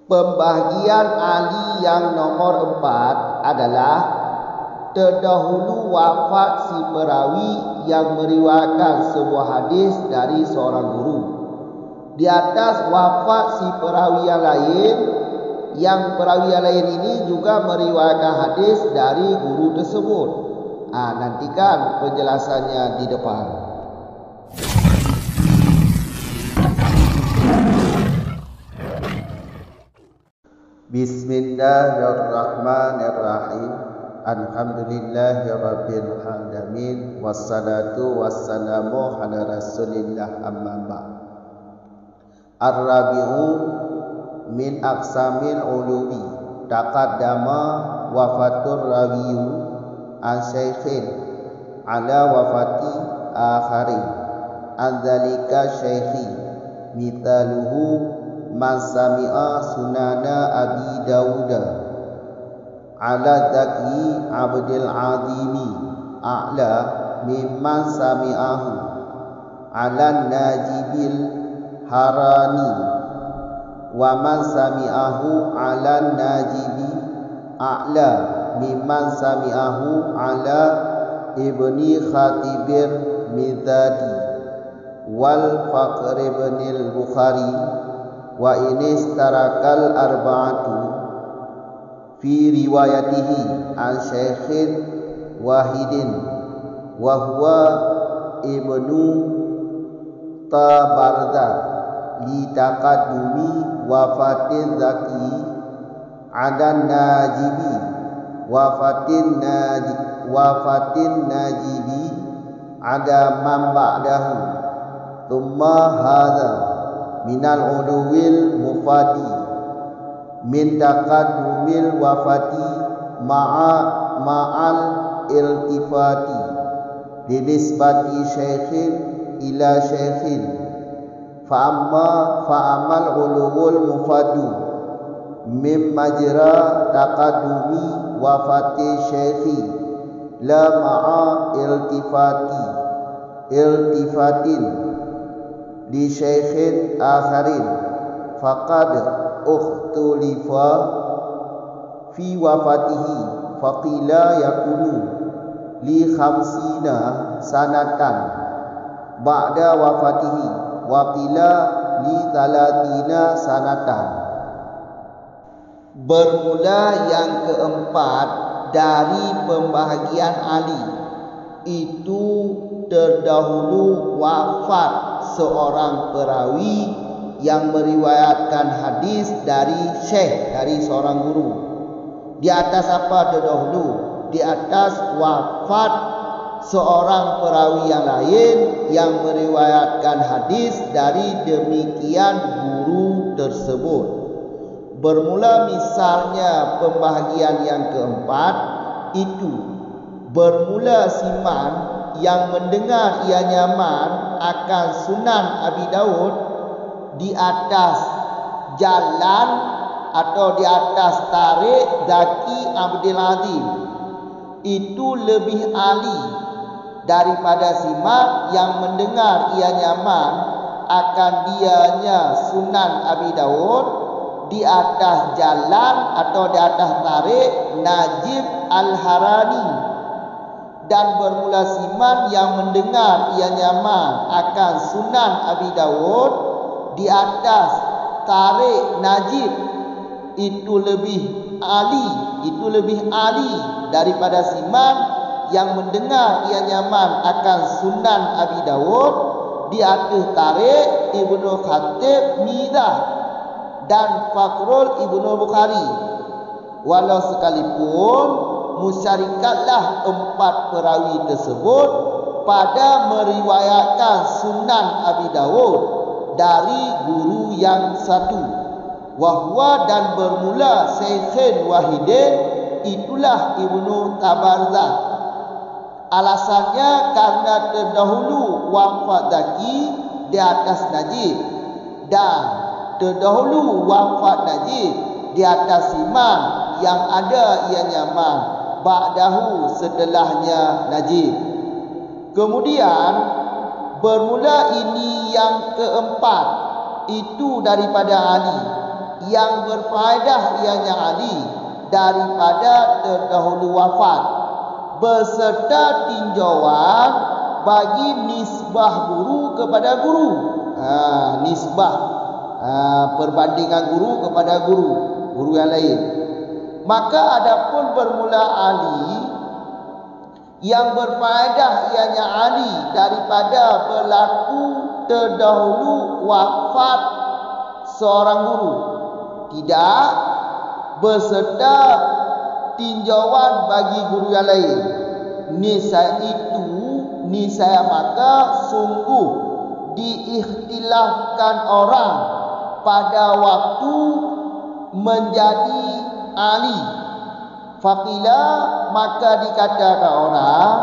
Pembahagian ahli yang nomor 4 adalah terdahulu wafat si perawi yang meriwayatkan sebuah hadis dari seorang guru. Di atas wafat si perawi yang perawi yang lain ini juga meriwayatkan hadis dari guru tersebut. Nantikan penjelasannya di depan. Bismillahirrahmanirrahim. Alhamdulillahirabbil alamin wassalatu wassalamu ala Rasulillah amma ba'd. Ar-rabi'u min aqsamil ulumi taqaddama wafatur rawiyu an syaikhin ala wafati akharin an dzalika syaikhi mithaluhu man sami'a sunana Abi Dawuda ala Zaki Abdul Azimi a'la mimman sami'ahu ala Najibil Harani wa man sami'ahu ala Najibi a'la mimman sami'ahu ala Ibni Khatibir Mizadi wal Faqr ibnil Bukhari wa inis tarakal arba'atu fi riwayatihi an syaikhin wahidin wa huwa ibnu Tabarda li taqaddumi wafatin Zaki adan Najibi wafatin Najibi ada man ba'dahu thumma hadha minal uluwil mufadi min taqaddumil wafati ma'al iltifati binisbati syaikhin ila syaikhin fa'amal uluwul mufadu mim majra taqaddumi wafati syaikhi la ma'a iltifatin li syaikhin akharin faqad ukhtulifa fi wafatihi faqila yakunu li khamsina sanatan ba'da wafatihi wa qila li thalathina sanatan. Bermula yang keempat dari pembahagian ahli itu terdahulu wafat seorang perawi yang meriwayatkan hadis dari syekh, dari seorang guru. Di atas apa terdahulu? Di atas wafat seorang perawi yang lain yang meriwayatkan hadis dari demikian guru tersebut. Bermula misalnya pembahagian yang keempat itu bermula siman yang mendengar ia nyaman akan Sunan Abi Dawud di atas jalan atau di atas tarik Zaki Abdul Azim itu lebih ahli daripada simak yang mendengar ia nyaman akan dianya Sunan Abi Dawud di atas jalan atau di atas tarik Najib Al-Harani. Dan bermula siman yang mendengar ia nyaman akan Sunan Abi Dawud di atas tarik Najib itu lebih ahli daripada siman yang mendengar ia nyaman akan Sunan Abi Dawud di atas tarik Ibnu Khatib Mizah dan Faqrul Ibnu Bukhari. Walau sekalipun musyarikatlah empat perawi tersebut pada meriwayatkan Sunan Abi Dawud dari guru yang satu. Wahwa dan bermula syaikhin wahidin itulah Ibnu Tabarda. Alasannya karena terdahulu wafat Zaki di atas Najib dan terdahulu wafat Najib di atas siman yang ada ia nyaman ba'dahu setelahnya Najib. Kemudian bermula ini yang keempat itu daripada Ali yang berfaedah ianya Ali daripada terdahulu wafat, beserta tinjauan bagi nisbah guru kepada guru. Nisbah perbandingan guru kepada guru yang lain. Maka adapun bermula Ali yang berfaedah ianya Ali daripada berlaku terdahulu wafat seorang guru, tidak beserta tinjauan bagi guru yang lain. Niscaya maka sungguh diikhtilafkan orang pada waktu menjadi Ali. Faqila, maka dikatakan orang,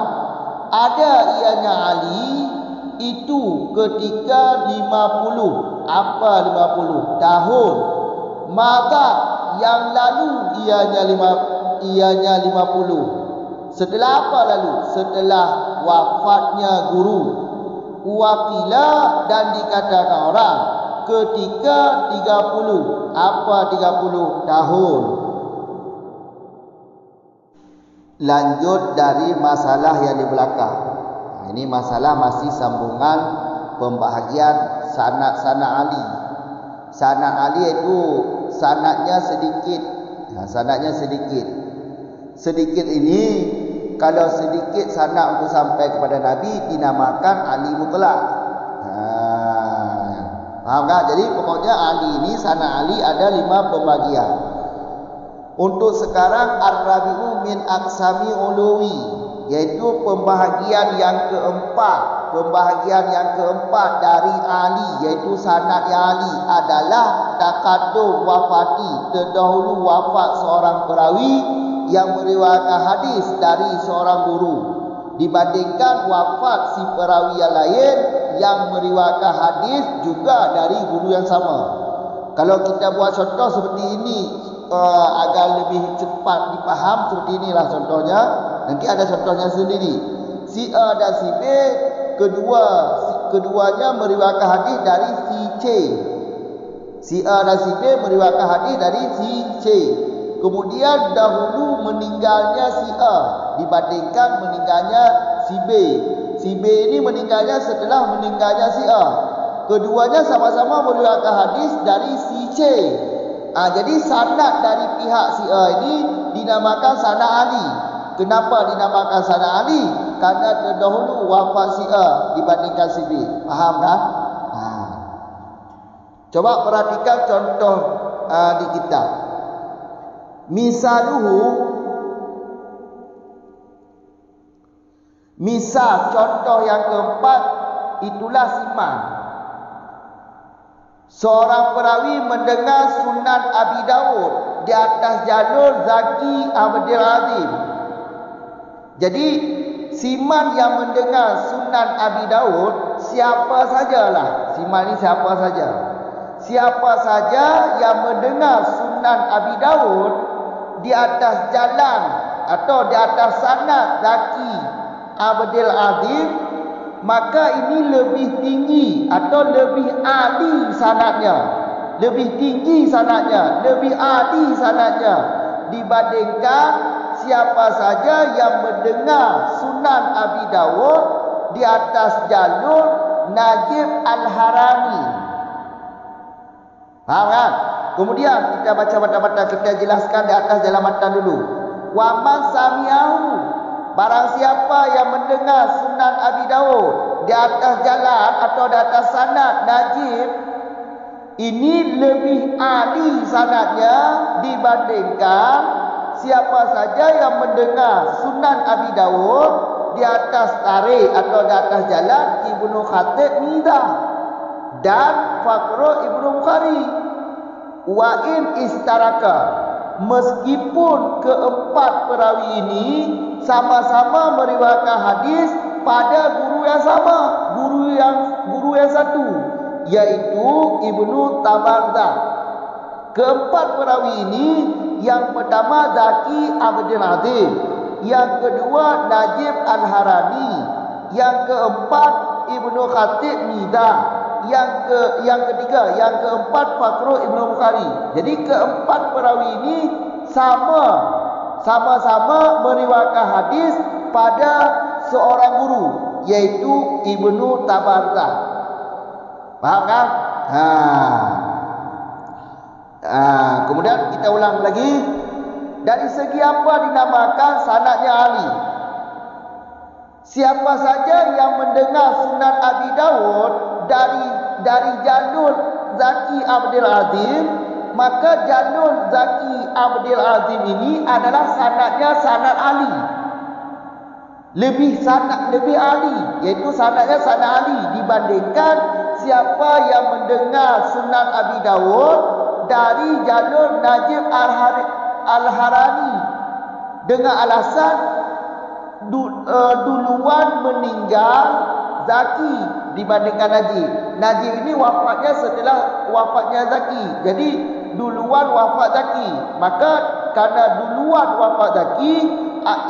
ada ianya Ali itu ketika 50. Apa 50? Tahun. Maka yang lalu ianya 50. Setelah apa lalu? Setelah wafatnya guru. Waqila, dan dikatakan orang ketika 30. Apa 30? Tahun. Lanjut dari masalah yang di belakang. Ini masalah masih sambungan pembahagian sanad-sanad Ali. Sanad Ali itu sanadnya sedikit. Sanadnya sedikit. Sedikit ini, kalau sedikit sanad untuk sampai kepada Nabi, dinamakan Ali mutlak. Faham tak? Jadi pokoknya Ali ini, sanad Ali ada 5 pembagian. Untuk sekarang Ar-Rabi'u min Aqsami Uluwi, yaitu pembahagian yang keempat. Pembahagian yang keempat dari Ali, yaitu sanad Ali, adalah takadum wafati, terdahulu wafat seorang perawi yang meriwayatkan hadis dari seorang guru, dibandingkan wafat si perawi yang lain yang meriwayatkan hadis juga dari guru yang sama. Kalau kita buat contoh seperti ini, agar lebih cepat dipaham, seperti inilah contohnya. Nanti ada contohnya sendiri. Si A dan si B, keduanya meriwayatkan hadis dari si C. Si A dan si B meriwayatkan hadis dari si C. Kemudian dahulu meninggalnya si A dibandingkan meninggalnya si B. Si B ini meninggalnya setelah meninggalnya si A. Keduanya sama-sama meriwayatkan hadis dari si C. Jadi sanad dari pihak si A ini dinamakan sanad Ali. Kenapa dinamakan sanad Ali? Karena terdahulu wafat si A dibandingkan si B. Faham tak? Coba perhatikan contoh di kitab. Misal contoh yang keempat, itulah siman. Seorang perawi mendengar Sunan Abi Dawud di atas jalur Zaki Abdul Azim. Jadi siman yang mendengar Sunan Abi Dawud siapa sajalah. Siman ini siapa saja. Siapa saja yang mendengar Sunan Abi Dawud di atas jalan atau di atas sanad Zaki Abdul Azim, maka ini lebih tinggi atau lebih adi sanadnya. Lebih tinggi sanadnya, lebih adi sanadnya dibandingkan siapa saja yang mendengar Sunan Abi Dawud di atas jalur Najib Al-Harami. Faham kan? Kemudian kita baca mata-mata, kita jelaskan di atas dalam matan dulu. Wa man sami'ahu, barang siapa yang mendengar Sunan Abi Dawud di atas jalan atau di atas sanad Najib, ini lebih ahli sanadnya dibandingkan siapa saja yang mendengar Sunan Abi Dawud di atas tarik atau di atas jalan Ibnu Khatib Midah dan Faqru Ibnu Bukhari. Wa in istaraka, meskipun keempat perawi ini sama-sama meriwayatkan hadis pada guru yang sama, guru yang satu, yaitu Ibnu Tabarzakh. Keempat perawi ini, yang pertama Zaki Abdul Azim, yang kedua Najib Al-Harami, yang keempat Ibnu Khatib Midah, yang ketiga, yang keempat Fakhru Ibnu Bukhari. Jadi keempat perawi ini sama-sama meriwayatkan hadis pada seorang guru, yaitu Ibnu Tabarzah. Faham kan? Kemudian kita ulang lagi. Dari segi apa dinamakan sanadnya Ali? Siapa saja yang mendengar Sunan Abi Dawud dari jalur Zaki Abdul Azim, maka jalur Zaki Abdul Azim ini adalah sanadnya sanad Ali. Lebih Ali, yaitu sanadnya sanad Ali dibandingkan siapa yang mendengar Sunan Abi Dawud dari jalur Najib Al-Harani dengan alasan duluan meninggal Zaki dibandingkan Najib. Najib ini wafatnya setelah wafatnya Zaki. Jadi duluan wafat Zaki. Maka karena duluan wafat Zaki,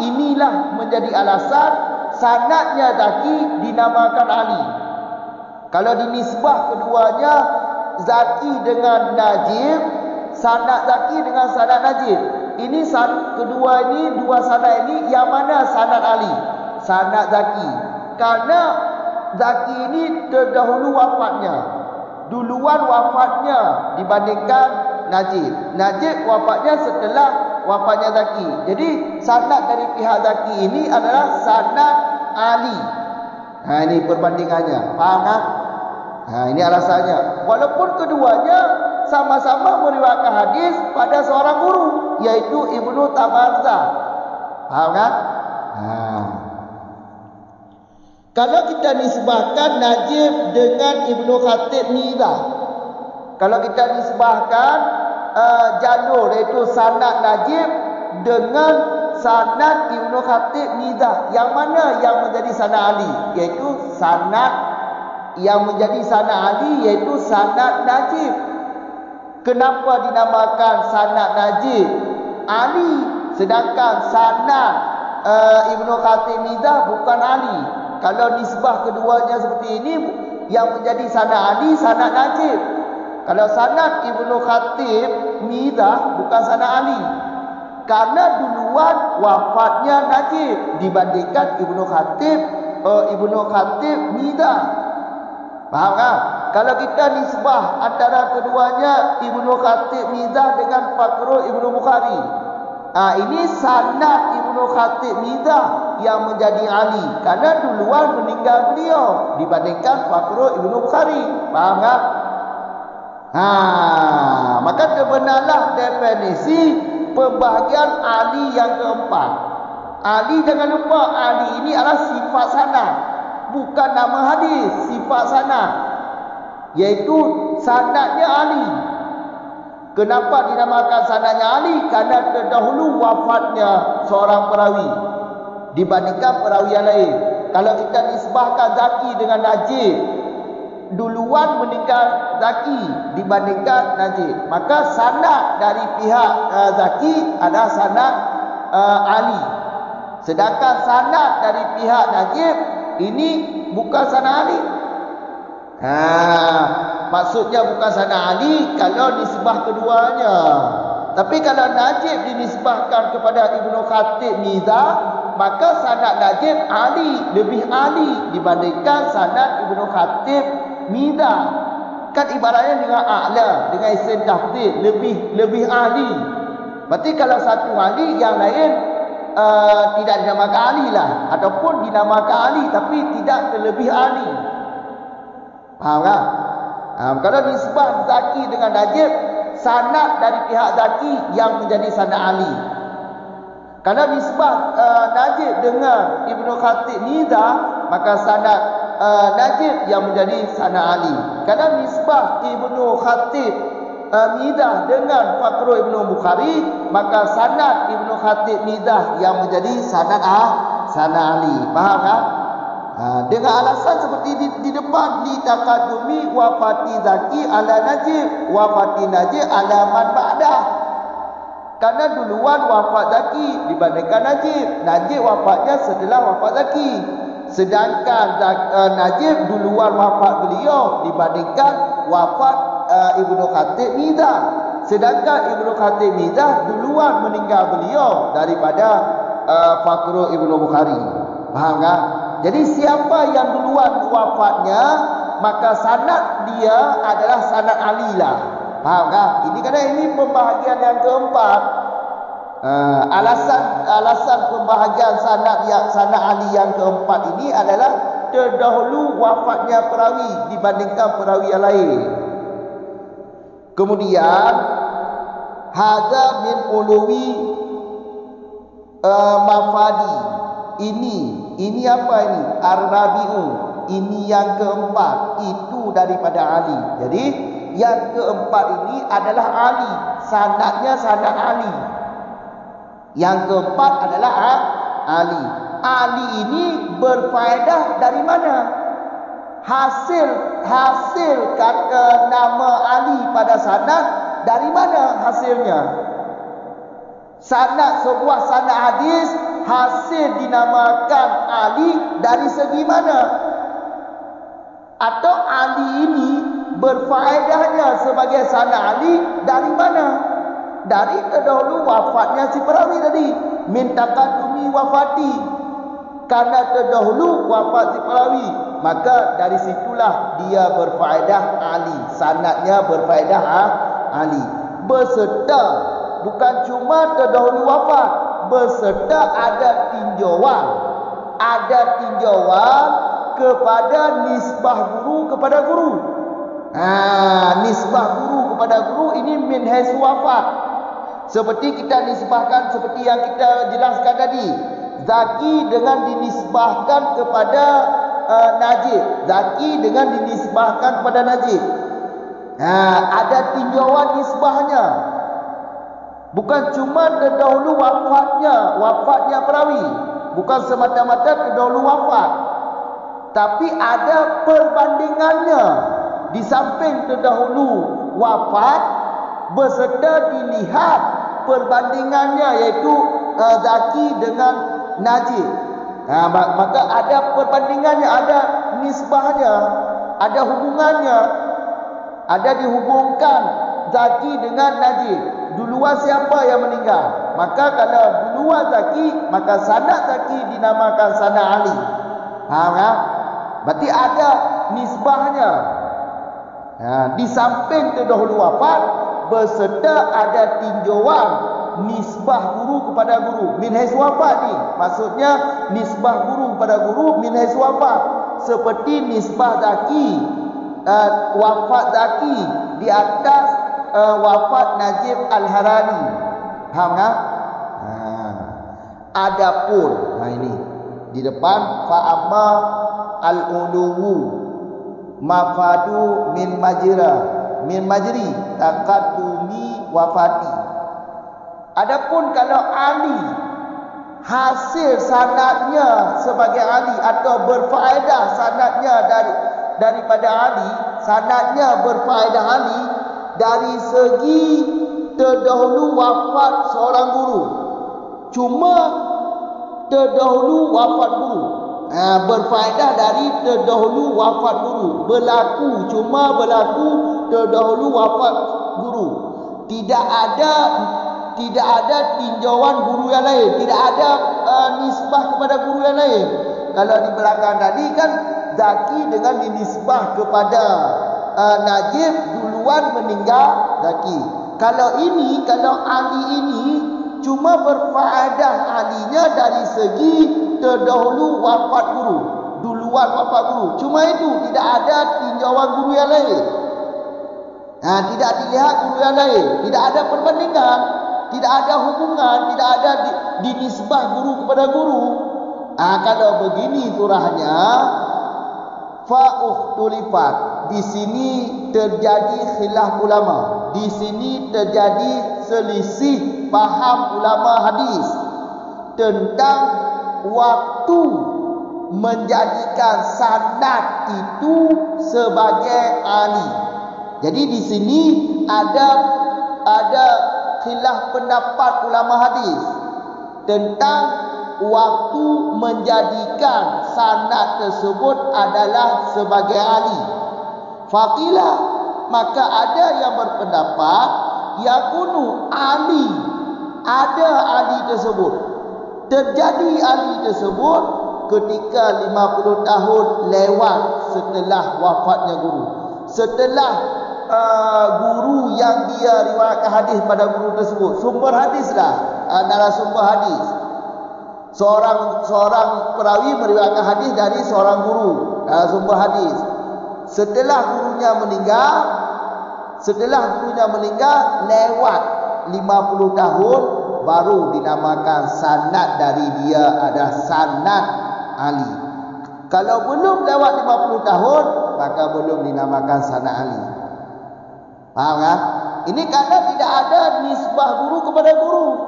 inilah menjadi alasan sanadnya Zaki dinamakan Ali. Kalau dinisbah keduanya, Zaki dengan Najib, sanad Zaki dengan sanad Najib, ini kedua ini, dua sanad ini, yang mana sanad Ali? Sanad Zaki. Karena Zaki ini terdahulu wafatnya, duluan wafatnya dibandingkan Najib. Najib wafatnya setelah wafatnya Zaki. Jadi sanad dari pihak Zaki ini adalah sanad Ali. Ini perbandingannya. Faham tak? Ini alasannya. Walaupun keduanya sama-sama meriwayatkan hadis pada seorang guru, yaitu Ibnu Tabarzah. Faham kan? Kalau kita nisbahkan Najib dengan Ibnu Khatib Mizah, kalau kita nisbahkan jalur, yaitu sanad Najib dengan sanad Ibnu Khatib Mizah, yang mana yang menjadi sanad Ali? Yaitu sanad yang menjadi sanad Ali, yaitu sanad Najib. Kenapa dinamakan sanad Najib Ali, sedangkan sanad Ibnu Khatib Mizah bukan Ali? Kalau nisbah keduanya seperti ini, yang menjadi sanad Ali sanad Najib. Kalau sanad Ibnu Khatib Mizah bukan sanad Ali, karena duluan wafatnya Najib dibandingkan Ibnu Khatib Mizah. Faham kan? Kalau kita nisbah antara keduanya, Ibnu Khatib Mizah dengan Fakhru Ibnu Bukhari, ini sanad Ibnu Khatib Mizah yang menjadi Ali, karena duluan meninggal beliau dibandingkan Fakhru Ibnu Bukhari. Faham kan? Maka terbenarlah definisi pembahagian Ali yang keempat. Ali, jangan lupa, Ali ini adalah sifat sanad, bukan nama hadis. Sifat sanad, yaitu sanadnya Ali. Kenapa dinamakan sanadnya Ali? Karena terdahulu wafatnya seorang perawi dibandingkan perawi yang lain. Kalau kita nisbahkan Zaki dengan Najib, duluan meninggal Zaki dibandingkan Najib, maka sanad dari pihak Zaki adalah sanad Ali. Sedangkan sanad dari pihak Najib ini bukan sanad Ali. Maksudnya bukan sanad Ali kalau nisbah keduanya. Tapi kalau Najib dinisbahkan kepada Ibnu Khatib Mizah, maka sanad Najib Ali, lebih Ali dibandingkan sanad Ibnu Khatib Mizah. Kan ibaratnya dengan a'la, dengan isim tafdhil, lebih ahli. Berarti kalau satu ahli, yang lain tidak dinamakan ahli lah, ataupun dinamakan ahli tapi tidak terlebih ahli. Faham tak? Kalau nisbah Zaki dengan Najib, sanad dari pihak Zaki yang menjadi sanad ahli. Kalau nisbah Najib dengan Ibnu Khatib Mizah, maka sanad Najib yang menjadi sanad Ali. Kalau nisbah Ibnu Khatib Mizah dengan Fakhru Ibnu Bukhari, maka sanad Ibnu Khatib Mizah yang menjadi sanad Ali. Faham kan? Dengan alasan seperti di depan, li taqaddumi wafati Zaki ala Najib, wafati Najib ala man ba'dah. Karena duluan wafat Zaki dibandingkan Najib. Najib wafatnya setelah wafat Zaki. Sedangkan Najib duluan wafat beliau dibandingkan wafat Ibnu Khatib Mizah. Sedangkan Ibnu Khatib Mizah duluan meninggal beliau daripada Fakhrul Ibnu Bukhari. Faham tak? Jadi siapa yang duluan wafatnya, maka sanad dia adalah sanad Ali lah. Faham tak? Ini kerana ini pembahagian yang keempat. Alasan pembahagian sanad Ali yang keempat ini adalah terdahulu wafatnya perawi dibandingkan perawi yang lain. Kemudian hadza min uluwi mafadi. Ini apa ini? Ar-rabi'u. Ini yang keempat, itu daripada Ali. Jadi yang keempat ini adalah Ali, sanadnya sanad Ali. Yang keempat adalah Ali. Ali ini berfaedah dari mana? Hasil kata nama Ali pada sanad dari mana hasilnya? Sebuah sanad hadis hasil dinamakan Ali dari segi mana? Atau Ali ini berfaedahnya sebagai sanad Ali dari mana? Dari terdahulu wafatnya si perawi tadi, min taqaddumi wafati, karena terdahulu wafat si perawi, maka dari situlah dia berfaedah Ali, sanadnya berfaedah Ali, beserta bukan cuma terdahulu wafat, beserta ada tinjauan kepada nisbah guru kepada guru. Nisbah guru kepada guru ini min haisu wafat. Seperti kita nisbahkan, seperti yang kita jelaskan tadi, Zaki dengan dinisbahkan kepada Najib, Zaki dengan dinisbahkan kepada Najib. Ada tinjauan nisbahnya. Bukan cuma terdahulu wafatnya perawi, bukan semata-mata terdahulu wafat, tapi ada perbandingannya. Di samping terdahulu wafat, beserta dilihat perbandingannya, iaitu Zaki dengan Najib. Maka ada perbandingannya, ada nisbahnya, ada hubungannya, ada dihubungkan Zaki dengan Najib. Duluan siapa yang meninggal? Maka kalau duluan Zaki, maka sanad Zaki dinamakan sanad Ali. Faham tak? Berarti ada nisbahnya. Di samping terdahulu wafat, beserta ada tinjauan nisbah guru kepada guru min haisu wafat ni. Maksudnya nisbah guru kepada guru min haisu wafat. Seperti nisbah Zaki, wafat Zaki di atas wafat Najib Al-Harani. Faham tak? Adapun ini di depan fa'amma al-uluwu mafadu min majri taqaddumi wafati. Adapun kalau Ali, hasil sanadnya sebagai Ali atau berfaedah sanadnya daripada Ali, sanadnya berfaedah Ali dari segi terdahulu wafat seorang guru. Cuma terdahulu wafat guru, berfaedah dari terdahulu wafat guru, berlaku terdahulu wafat guru. Tidak ada tinjauan guru yang lain, tidak ada nisbah kepada guru yang lain. Kalau di belakang tadi kan Zaki dengan dinisbah kepada Najib duluan meninggal Zaki. Kalau Ali ini cuma berfaedah alinya dari segi terdahulu wafat guru, duluan wafat guru. Cuma itu, tidak ada tinjauan guru yang lain. Tidak dilihat guru yang lain, tidak ada perbandingan, tidak ada hubungan, tidak ada dinisbah guru kepada guru. Kalau begini surahnya, fa'ukhtulifat, di sini terjadi khilaf ulama, di sini terjadi selisih paham ulama hadis tentang waktu menjadikan sanad itu sebagai ali. Jadi di sini ada khilaf pendapat ulama hadis tentang waktu menjadikan sanad tersebut adalah sebagai ali. Faqila, maka ada yang berpendapat yakunu ali, ada ali tersebut, terjadi ali tersebut ketika 50 tahun lewat setelah wafatnya guru. Setelah guru yang dia riwayatkan hadis pada guru tersebut, sumber hadislah, narasumber hadis, seorang perawi meriwayatkan hadis dari seorang guru, narasumber hadis. Setelah gurunya meninggal lewat 50 tahun baru dinamakan sanad dari dia adalah sanad ali. Kalau belum lewat 50 tahun maka belum dinamakan sanad ali. Faham kan? Ini karena tidak ada nisbah guru kepada guru.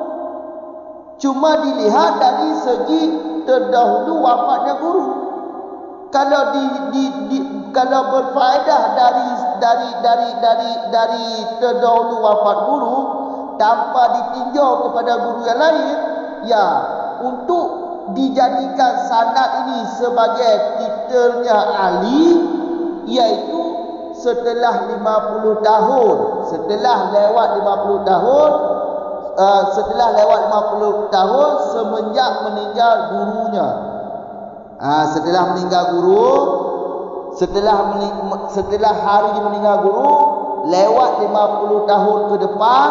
Cuma dilihat dari segi terdahulu wafatnya guru. Kalau berfaedah dari terdahulu wafat guru tanpa ditinjau kepada guru yang lain, ya, untuk dijadikan sanad ini sebagai titelnya ali, iaitu setelah 50 tahun, setelah lewat 50 tahun semenjak meninggal gurunya. Setelah meninggal guru, setelah hari meninggal guru, lewat 50 tahun ke depan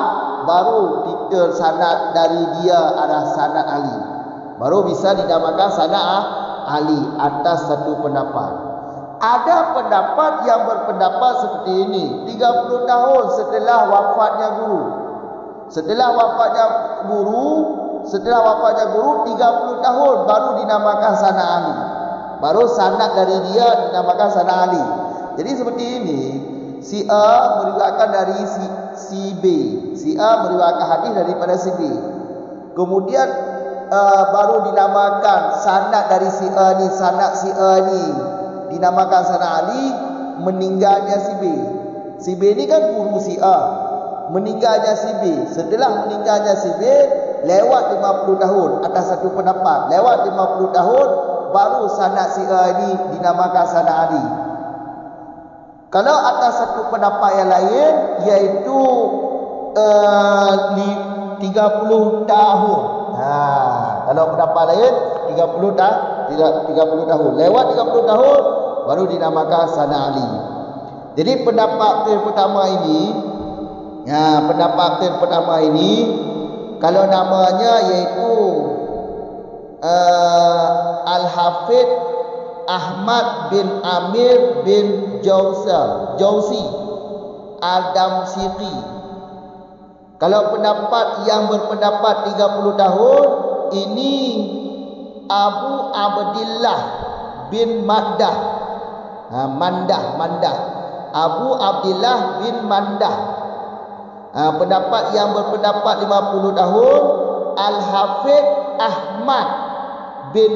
baru titel sanad dari dia adalah sanad ali. Baru bisa dinamakan sanad ali atas satu pendapat. Ada pendapat yang berpendapat seperti ini, 30 tahun setelah wafatnya guru. Setelah wafatnya guru 30 tahun baru dinamakan sanad ali. Baru sanad dari dia dinamakan sanad ali. Jadi seperti ini, si A meriwayatkan dari si B. Si A meriwayatkan hadis daripada si B. Kemudian baru dinamakan sanad dari si A ni, sanad si A ni dinamakan sanad ali, meninggalnya si B. Si B ni kan guru si A. Meninggalnya si B. Setelah meninggalnya si B, lewat 50 tahun atas satu pendapat. Lewat 50 tahun baru sanad si A ini dinamakan sanad ali. Kalau atas satu pendapat yang lain, iaitu 30 tahun. Kalau pendapat lain 30 tahun. Lewat 30 tahun baru dinamakan sanad ali. Jadi pendapat pertama ini, kalau namanya iaitu Al-Hafidh Ahmad bin Amir bin Jauzi Al-Damsyiki. Kalau pendapat yang berpendapat 30 tahun ini Abu Abdillah bin Mandah. Abu Abdillah bin Mandah. Pendapat yang berpendapat 50 tahun Al-Hafidh Ahmad bin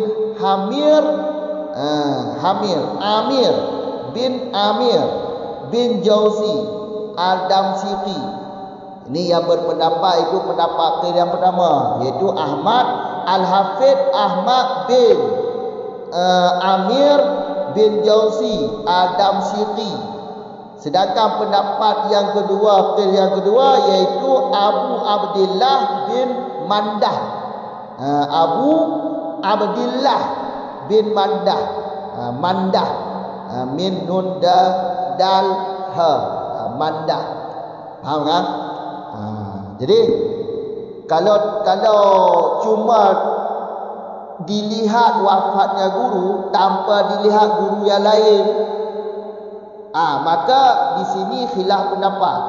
Amir bin Jauzi Al-Damsyiki. Ini yang berpendapat itu pendapat yang pertama, iaitu Al-Hafidh Ahmad bin Amir bin Jauzi Al-Damsyiki. Sedangkan pendapat yang kedua iaitu Abu Abdillah bin Mandah. Abu Abdillah bin Mandah. Min nun dal ha. Mandah. Faham kan? Jadi kalau cuma dilihat wafatnya guru tanpa dilihat guru yang lain, maka di sini khilaf pendapat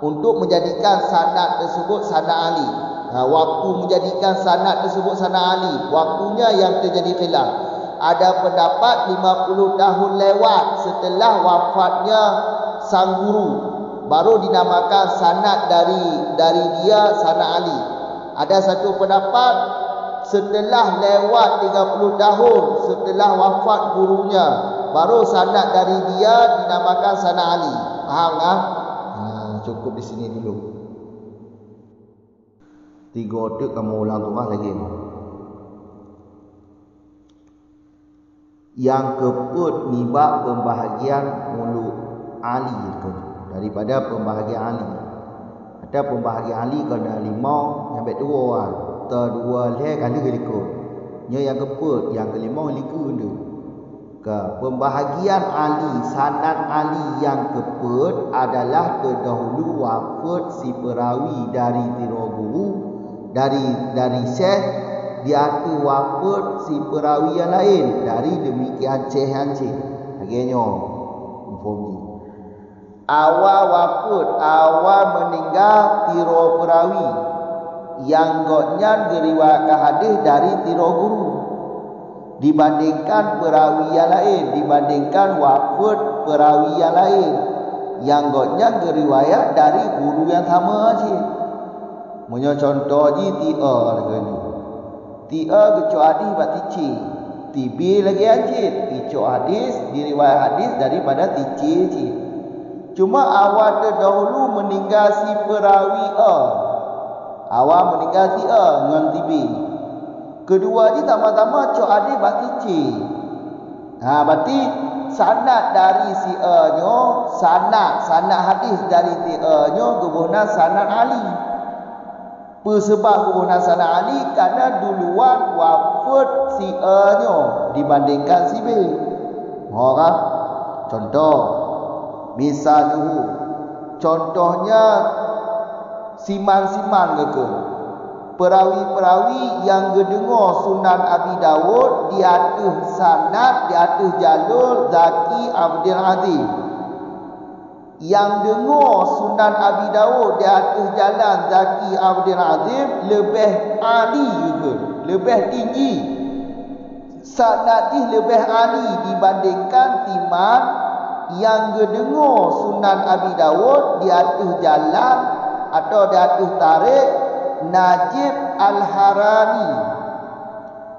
untuk menjadikan sanad tersebut sanad ali. Waktu menjadikan sanad tersebut sanad ali, waktunya yang terjadi khilaf. Ada pendapat 50 tahun lewat setelah wafatnya sang guru baru dinamakan sanad dari dia sanad ali. Ada satu pendapat setelah lewat 30 tahun setelah wafat gurunya baru sanad dari dia dinamakan sanad ali. Faham tak? Cukup di sini dulu. 3 otak kamu ulang tuah lagi. yang keput nibak pembahagian mulut Ali daripada pembahagian Ali. Ada pembahagian Ali kena 5 sampai 2 orang. Terdua leh kali kelikut. Nya yang keput, yang kelima liku tu. Pembahagian Ali, sanad Ali yang keput adalah terdahulu wafat si perawi dari tiro guru, dari syekh, dia tu wafat si perawi yang lain dari demikian ceh-ceh. Akhirnya inform awal wafat, awal meninggal tiro perawi yang gotnya geriwayatkan hadis dari tiro guru dibandingkan perawi yang lain, dibandingkan wafat perawi yang lain yang gotnya geriwayat dari guru yang sama aja. Punya contoh je tia lagi. Tia kecuali hadis bat tici. Tibi lagi anjit. Kecuali hadis diriwayat hadis daripada tici je. Cuma awal terdahulu meninggal si perawi awal meninggal si dengan tibi. Kedua je tambah-tambah cok hadis bat tici. Berarti sanad dari si nyo, sanad hadis dari si nyo kebunan sanad Ali. Sebab kebunan sanad Ali kerana duluan wafat si nyo dibandingkan si B. Kan? Contoh misalnya contohnya siman-siman ke perawi-perawi yang gedengar Sunan Abi Dawud di atas sanad, di atas jalur Zaki Abdul Azim. Yang dengar Sunan Abi Dawud di atas jalan Zaki Abdul Azim lebih ali juga, lebih tinggi. Sanad dia lebih ali dibandingkan timan yang gedengar Sunan Abi Dawud di atas jalan atau di atas tarik Najib Al-Harani.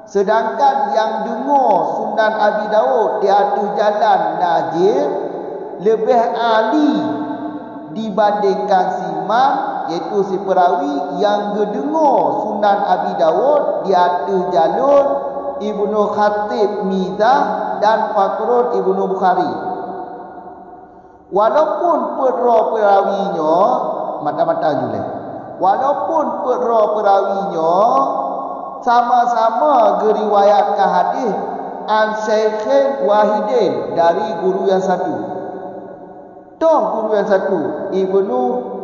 Sedangkan yang dengar Sunan Abi Dawud di atas jalan Najib lebih ali dibandingkan siman, iaitu si perawi yang gedengar Sunan Abi Dawud di atas jalur Ibnu Khatib Mizah dan Fakrul Ibnu Bukhari. Walaupun perawinya mata-mata julai. Walaupun perawinya sama-sama geriwayatkan hadis an Syaikhin Wahidin dari guru yang satu. Toh guru yang satu Ibnu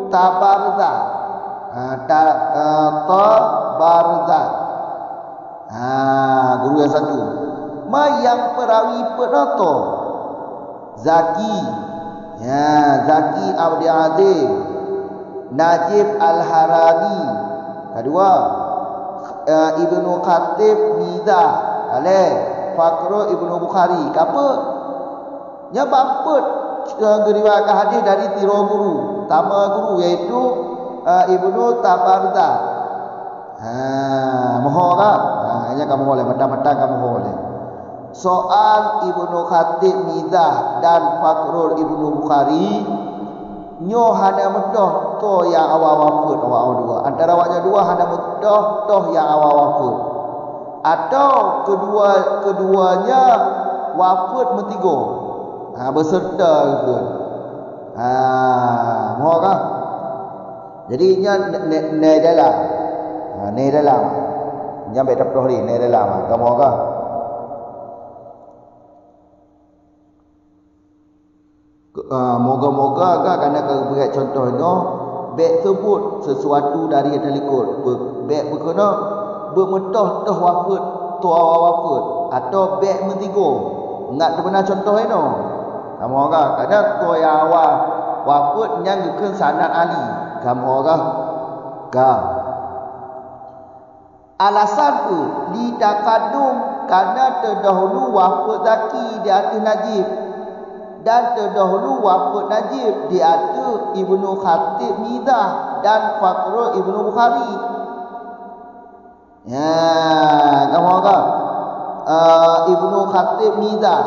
Tabarzah. Tabarzah. Guru yang satu. Yang perawi penato Zaki. Zaki Abdul Azim, Najib Al-Harani. Kedua Ibnu Khatib Mizah, Fakrul Ibnu Bukhari. Apa? Nya bampet geriwayatkan hadis dari tiro guru, tama guru iaitu Ibnu Tabarzah. Mohon kan? Hanya kamu boleh mentang-mentang kamu boleh. Soal Ibnu Khatib Mizah dan Fakrul Ibnu Bukhari nyo hana mudah to yang awal wafat awal dua. Antara awalnya dua hana mudah toh yang awal wafat. Atau keduanya wafat mentigo. Berserta gitu. Mohon kan? Jadi nya ne dalam. Ne dalam. Nyampe dapur ni ne dalam. Kamu kan? Moga-moga kerana keberat contohnya bek sebut sesuatu dari yang terlikut bek berkena bermetah toh wafat tu awal wafat atau bek mentigo ngat benar contoh ini kamu orang kadang tu yang awal wafat yang ke sanad Ali kamu orang alasan tu lidakadum kerana terdahulu wafat Zaki di atas Najib dan terdahulu wafat Najib di atas Ibnu Khatib Mizah dan Fakrul Ibnu Bukhari. Kamu agak Ibnu Khatib Mizah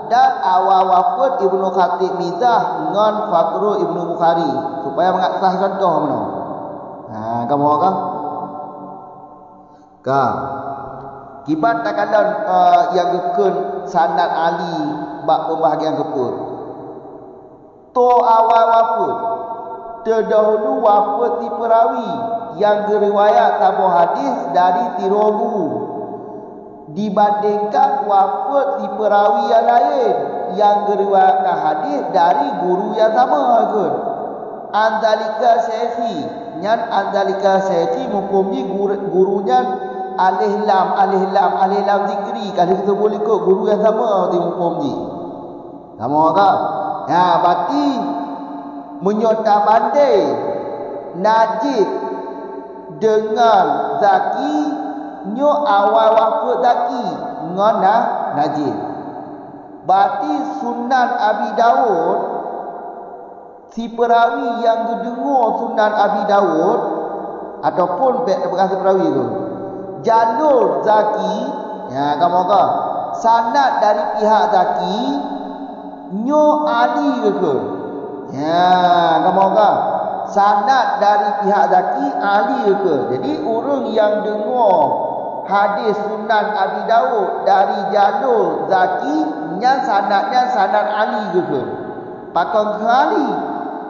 dan awal wafat Ibnu Khatib Mizah dengan Fakrul Ibnu Bukhari supaya mengasah contoh mana. Kamu agak Kibat takalan yang gekun sanad Ali bab pembahagian keput. To awal wafat terdahulu wafat di perawi yang diriwayat tabuh hadis dari tiga guru dibandingkan wafat di perawi yang lain yang diriwayatkan hadis dari guru yang sama kan. Andalika syekhi nyan andalika syekhi mukumi gurunya alih lam zikri. Kalau kita boleh ikut guru yang sama di mukumi sama kan. Ya, berarti menyota banding Najib dengan Zaki nyo awal wafat Zaki ngana Najib. Berarti Sunan Abi Dawud si perawi yang dengar Sunan Abi Dawud ataupun bekas perawi tu jalur Zaki, ya kamu ka sanad dari pihak Zaki nyo Ali ke? Ya, kamu ka sanad dari pihak Zaki Ali ke? Jadi orang yang dengar hadis Sunan Abi Dawud dari jalur Zaki nya sanadnya sanad Ali ke? Pakon kali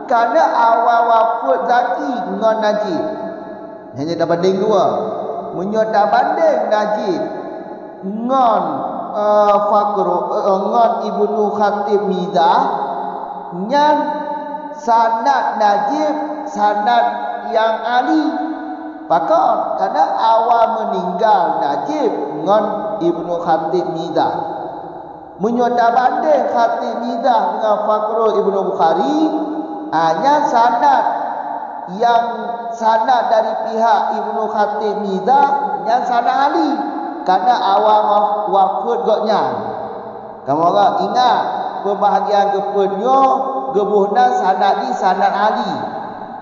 kerana awal wafat Zaki dengan Najib. Hanya dah banding dua. Menyota banding Najib dengan ngon Ibnu Khatib Mizah nyan sanad Najib sanad yang Ali. Pakon kerana awal meninggal Najib dengan Ibnu Khatib Mizah. Menyota banding Khatib Mizah dengan Fakhrul Ibnu Bukhari hanya sanad yang sanad dari pihak Ibnu Khatib Mizah yang sanad Ali. Karena awal wafat goknya. Kamu orang ingat pembahagian kepenyo gebuhna sanad di sanad Ali.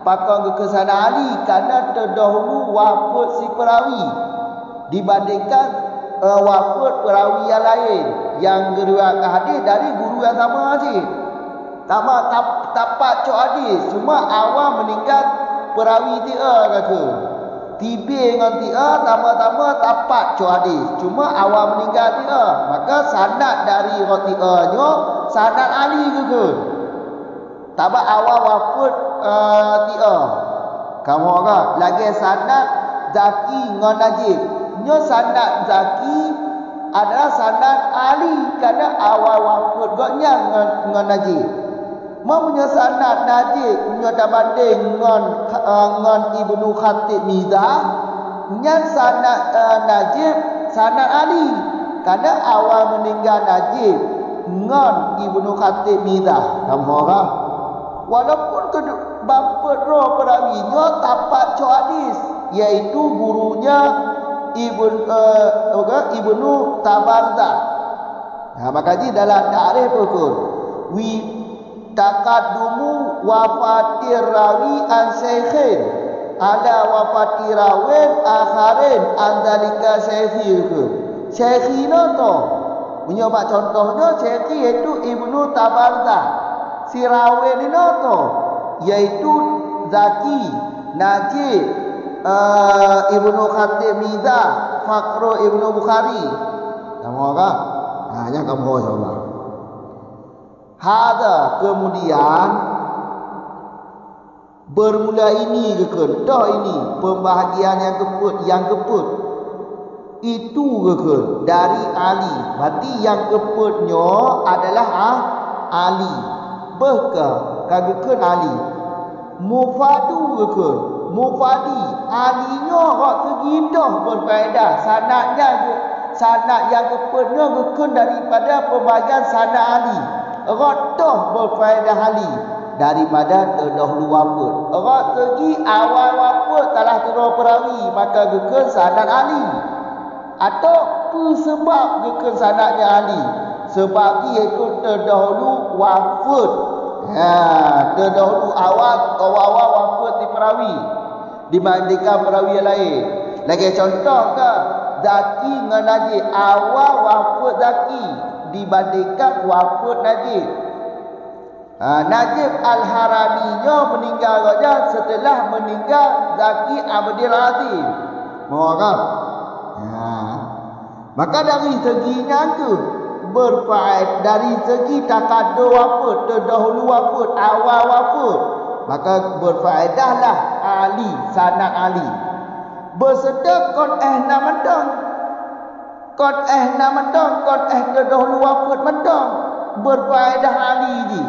Pakon ke sanad Ali karena terdahulu wafat si perawi dibandingkan wafat perawi yang lain yang diriwayatkan hadis dari guru yang sama aja. Tapak cok hadis cuma awal meninggal perawi dia kata. Tibi dengan dia tama-tama tapak cok hadis cuma awal meninggal dia. Maka sanad dari dia nyo sanad Ali ke. Tapak awal wafat dia. Kamu orang lagi sanad Zaki dengan Najib. Nyo sanad Zaki adalah sanad Ali kerana awal wafat goknya dengan Najib. Mempunyai sanad Najib menyota banding dengan Ibnu Khatib Mizah nyan sanad Najib sanad Ali kerana awal meninggal Najib dengan Ibnu Khatib Mizah. Kamu orang walaupun bapa roh perawinya tapak cok hadis iaitu gurunya Ibnu Tabarzakh. Nah, makanya dalam ta'rif pun taqaddumu wafatir rawi an syaikhin ada wafati rawin akharin andalika syaikhiku syaikhina to menyebab contohnya syaikhi iaitu Ibnu Tabarzakh si rawin ini to iaitu Zaki Najib Ibnu Khatib Mizah Fakhrul Ibnu Bukhari. Kamu orang hanya kamu insyaallah. Hada kemudian bermula ini ke dah ini pembahagian yang keput itu ke dari Ali. Berarti yang keputnya adalah Ali. Bahkan kagakun Ali mufadu ke mufadi alinya hak segidah berfaedah sanad yang keputnya kekun daripada pembahagian sanad Ali. Rotoh berfaedah Ali daripada terdahulu wafat. Orang segi awal wafat telah terus perawi maka gekun sanad Ali. Atau sebab gekun sanadnya Ali sebab iaitu terdahulu wafat. Terdahulu awal wafat di perawi dibandingkan perawi yang lain. Lagi contoh ke Zaki dengan Najib awal wafat Zaki dibandingkan wafat Najib. Najib Al-Haraminya meninggal saja setelah meninggal Zaki Abdul Azim. Mohon. Maka dari segi nyangka berfaedah, dari segi takadur wafat, terdahulu wafat, awal wafat, maka berfaedahlah ahli, sanad ahli. Berserta kon nak mentang, kon nak mentang, kon terdahulu wafat mentang, berfaedah ahli je.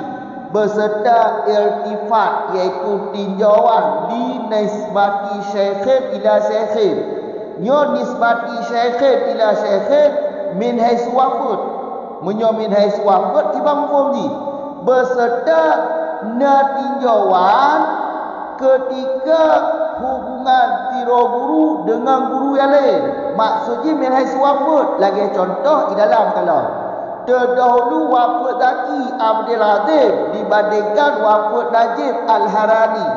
Berserta irtifat, iaitu tinjauan di nisbati syekhin ila syekhin. Nyo nisbati syekhin ila syekhin min haisu wafat. Menyo min haisu wafat tiba mafhum ni. Berserta na tinjauan ketika hubungan tiro guru dengan guru yang lain. Maksudnya min haisu wafat. Lagi contoh di dalam kalau terdahulu wafat Zaki Abdul Azim dibandingkan wafat Najib Al-Harani.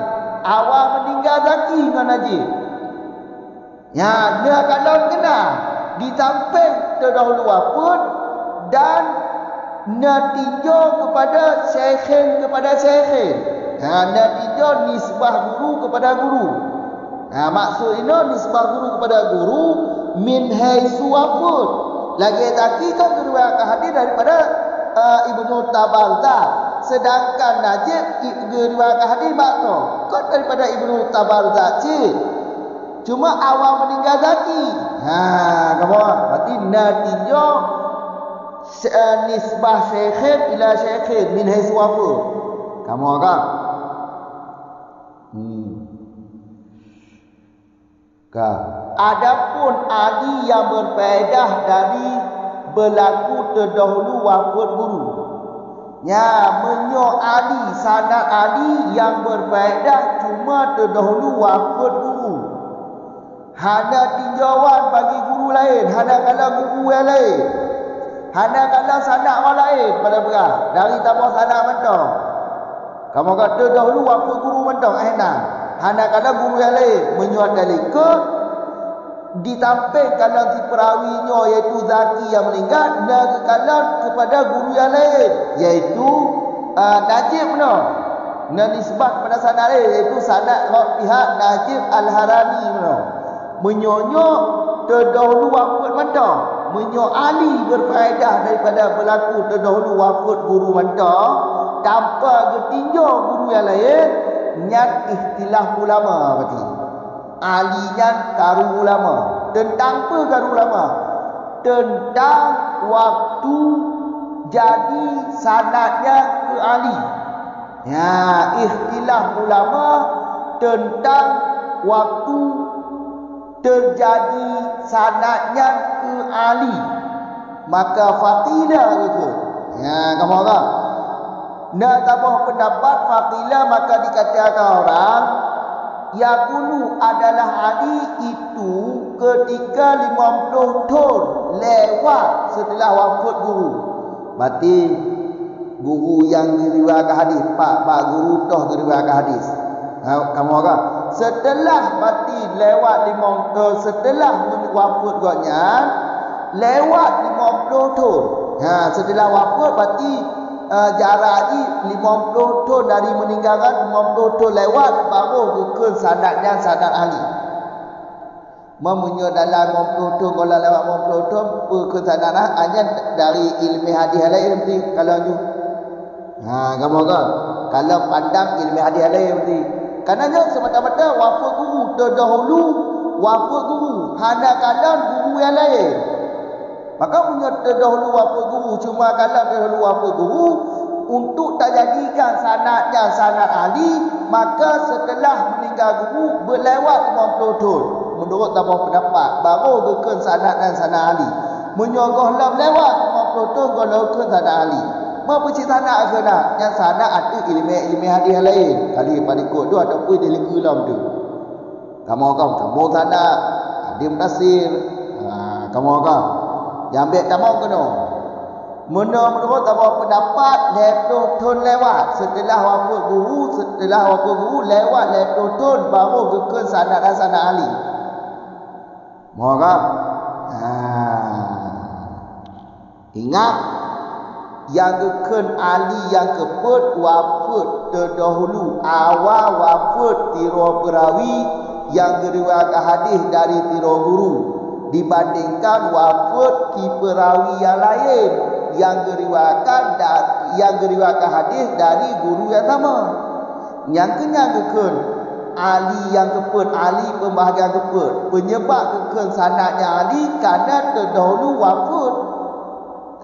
Awal meninggal Zaki dengan Najib. Ya, dia kalau kena di samping terdahulu wafat dan tinjau kepada syekhin kepada syekhin. Nak tinjau nisbah guru kepada guru. Maksud ini nisbah guru kepada guru min haisu wafat. Lagi Zaki kan meriwayatkan hadis daripada Ibnu Tabarzak, sedangkan Najib meriwayatkan hadis makna kan daripada Ibnu Tabarzak cuma awal meninggal Zaki. Kamu berarti tinjau nisbah syekhin ila syekhin min haisu wafat. Kamu kan? Adapun ahli yang berfaedah dari berlaku terdahulu wafat guru. Menyo ahli, sanad ahli yang berfaedah cuma terdahulu wafat guru. Hanya tinjauan bagi guru lain, hanya kalau guru yang lain, hanya kalau sanad orang lain pada berat dari tabah sanad mentang. Kamu kata dahulu wafat guru mentang hanya kalau guru yang lain menyuat dalika ditampil kalau si perawinya iaitu Zaki yang meninggal dan kalau kepada guru yang lain iaitu Najib dan nisbah kepada sanad lain iaitu sanad pihak Najib Al-Harani menyonyok terdahulu wafat mentang, menyok ahli berfaedah daripada berlaku terdahulu wafat guru mentang tanpa ditinjau guru yang lain. Nyat ikhtilaf ulama berarti ahlinya karu ulama. Tentang apa karu ulama? Tentang waktu jadi sanadnya ke ahli. Ikhtilaf ulama tentang waktu terjadi sanadnya ke ahli. Maka fatilah gitu. Kamu apa? Nak tambah pendapat fatilah maka dikatakan orang yakunu adalah ahli itu ketika 50 tahun lewat setelah wafat guru. Berarti guru yang diriwayatkan hadis, pak guru toh diriwayatkan hadis. Kamu apa? Setelah berarti lewat 50 setelah wafat gaknya lewat 50 tahun. Setelah wafat berarti jarak ni 50 tahun dari meninggalkan 50 tahun lewat baru ke sanadnya sanad ahli. Memunya dalam 50 tahun kalau lewat 50 tahun ke sanad hanya dari ilmu hadis lain mesti kalau tu. Kamu kan kalau pandang ilmu hadis lain mesti. Karena semata-mata wafat guru terdahulu wafat guru hanya kadang guru yang lain. Maka punya terdahulu wafat guru cuma kalau terdahulu wafat guru untuk tak jadikan sanadnya sanad ahli, maka setelah meninggal guru berlewat 50 tahun menurut tabah pendapat baru ke sanad dan sanad ahli. Menyogah lewat 50 tahun kalau ke sanad ahli. Apa cik sanad ke nak? Yang sanad ada ilmu hadis lain. Kali pada kod tu ataupun dia lenggu dalam tu. Kamu sanad ada tafsir. Kamu yang ambil tamau kena. Menurut tabah pendapat 50 tahun lewat setelah wafat guru lewat 50 tahun baru ke sanad dan sanad ahli. Mohon ingat yang keken ahli yang keput wafat terdahulu awal wafat tiro perawi yang diriwayatkan hadis dari tiro guru. dibandingkan wafat ki perawi yang lain yang geriwayatkan hadis dari guru yang sama. Yang kenyangkeun Ali yang keput, Ali pembahagian keput, penyebab kekeun sanadnya Ali kerana terdahulu wafat.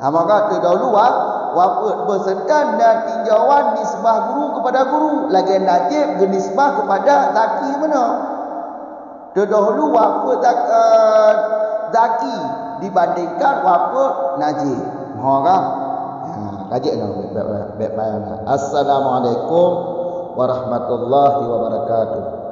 Maka terdahulu wafat bersedan dan tinjauan nisbah guru kepada guru, lagi najib genisbah kepada zaki mana. Terdahulu wafat zaki dibandingkan wafat najib. Mohon kaji baik. Assalamualaikum warahmatullahi wabarakatuh.